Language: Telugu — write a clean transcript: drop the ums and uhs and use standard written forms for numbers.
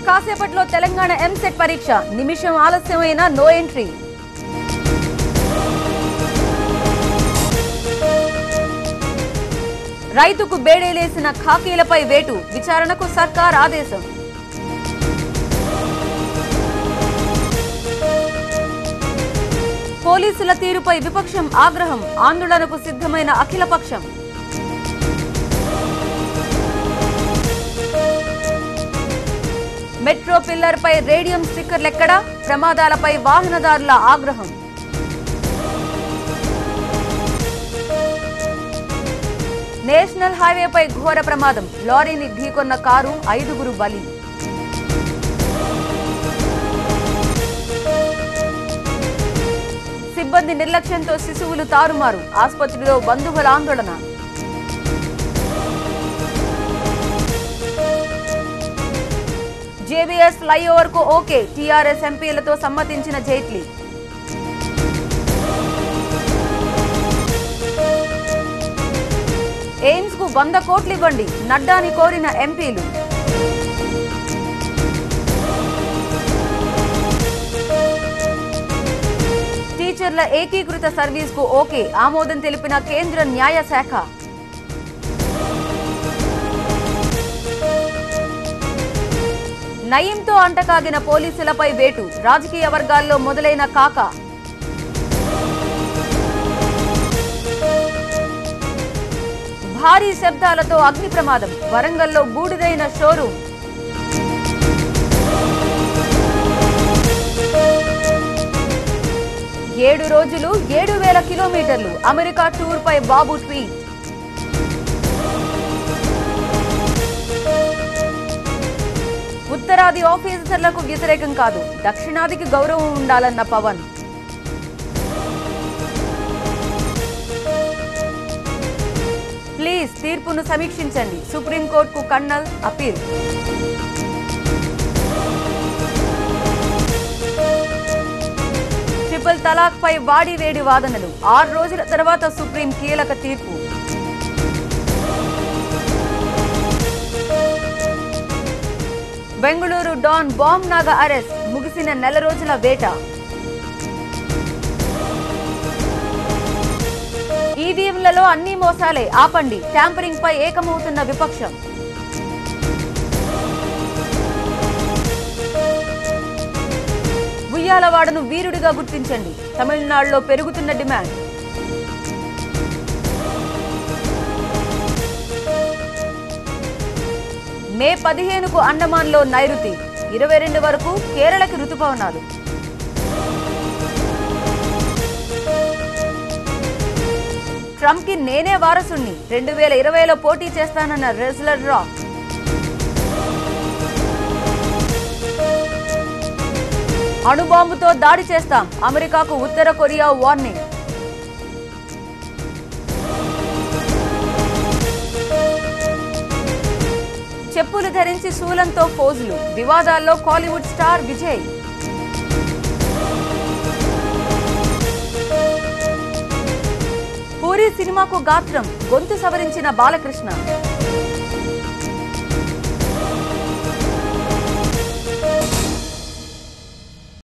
కాసేపట్లో తెలంగాణ ఎంసెట్ పరీక్ష నిమిషం ఆలస్యమైన నో ఎంట్రీ. రైతుకు బేడేలేసిన ఖాకీలపై వేటు విచారణకు సర్కార్ ఆదేశం. పోలీసుల తీరుపై విపక్షం ఆగ్రహం, ఆందోళనకు సిద్ధమైన అఖిలపక్షం. మెట్రో పిల్లర్ పై రేడియం స్టిక్కర్లెక్కడా, ప్రమాదాలపై వాహనదారుల ఆగ్రహం. నేషనల్ హైవేపై ఘోర ప్రమాదం, లారీని ఢీకొన్న కారు, 5గురు బలి. సిబ్బంది నిర్లక్ష్యంతో శిశువులు తారుమారు, ఆసుపత్రిలో బంధువుల ఆందోళన. జేబీఎస్ ఫ్లైఓవర్ కు ఓకే, టీఆర్ఎస్ ఎంపీలతో సమ్మతించిన జైట్లీ. ఎయిమ్స్ కు 100 కోట్లు ఇవ్వండి, నడ్డాని కోరిన ఎంపీలు. టీచర్ల ఏకీకృత సర్వీస్ కు ఓకే, ఆమోదం తెలిపిన కేంద్ర న్యాయశాఖ. నయీంతో అంటకాగిన పోలీసులపై వేటు, రాజకీయ వర్గాల్లో మొదలైన కాక. భారీ శబ్దాలతో అగ్ని ప్రమాదం, వరంగల్లో బూడిదైన షోరూం. ఏడు రోజులు 7,000 కిలోమీటర్లు, అమెరికా టూర్ పై బాబు ట్వీట్. ఉత్తరాది ఆఫీసర్లకు వ్యతిరేకం కాదు, దక్షిణాదికి గౌరవం ఉండాలన్న పవన్. ప్లీజ్ తీర్పును సమీక్షించండి, సుప్రీంకోర్టుకు కన్నల్ అపీల్. ట్రిపుల్ తలాక్ పై వాడి వేడి వాదనలు, 6 రోజుల తర్వాత సుప్రీం కీలక తీర్పు. Bengaluru don bomb Naga arrest, ముగిసిన నెల రోజుల వేట. ఈవీఎంలలో అన్ని మోసాలే, ఆపండి, ట్యాంపరింగ్ పై ఏకమవుతున్న విపక్షం. ఉయ్యాలవాడను వీరుడిగా గుర్తించండి, తమిళనాడులో పెరుగుతున్న డిమాండ్. మే 15కు అండమాన్లో నైరుతి, 22 వరకు కేరళకి రుతుపవనాలు. ట్రంప్ కి నేనే వారసుణ్ణి, 2020లో పోటీ చేస్తానన్న రెజ్లర్ రాక్. అణుబాంబుతో దాడి చేస్తాం, అమెరికాకు ఉత్తర కొరియా వార్నింగ్. చెప్పులు ధరించి శూలంతో పోజులు, వివాదాల్లో కాలీవుడ్ స్టార్ విజయ్. పూరి సినిమాకు గాత్రం, గొంతు సవరించిన బాలకృష్ణ.